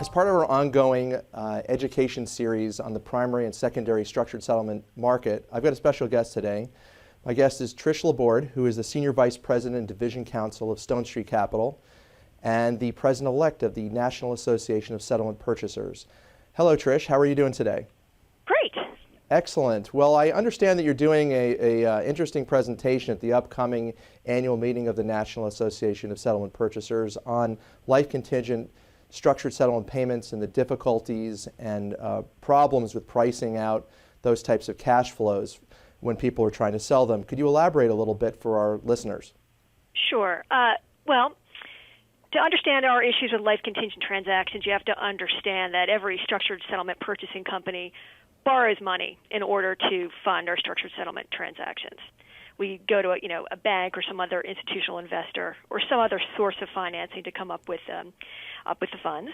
As part of our ongoing education series on the primary and secondary structured settlement market, I've got a special guest today. My guest is Trish Laborde, who is the Senior Vice President and Division Counsel of Stone Street Capital and the President-elect of the National Association of Settlement Purchasers. Hello, Trish. How are you doing today? Great. Excellent. Well, I understand that you're doing a interesting presentation at the upcoming annual meeting of the National Association of Settlement Purchasers on life contingent structured settlement payments and the difficulties and problems with pricing out those types of cash flows when people are trying to sell them. Could you elaborate a little bit for our listeners? Sure. Well, to understand our issues with life contingent transactions, you have to understand that every structured settlement purchasing company borrows money in order to fund our structured settlement transactions. We go to a bank or some other institutional investor or some other source of financing to come up with the funds.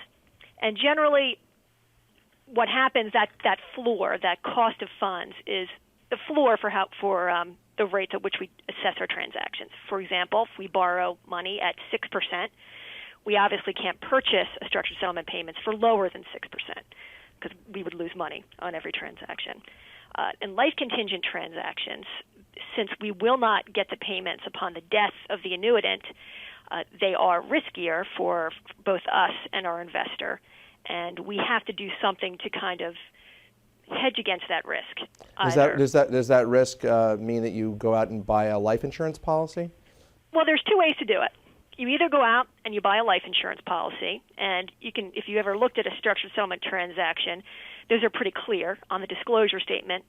And generally, what happens, that floor, that cost of funds, is the floor for the rates at which we assess our transactions. For example, if we borrow money at 6%, we obviously can't purchase a structured settlement payments for lower than 6% because we would lose money on every transaction. In life contingent transactions, since we will not get the payments upon the death of the annuitant, they are riskier for both us and our investor, and we have to do something to kind of hedge against that risk. Does that risk mean that you go out and buy a life insurance policy? Well, there's two ways to do it. You either go out and you buy a life insurance policy, and you can, if you ever looked at a structured settlement transaction, those are pretty clear on the disclosure statement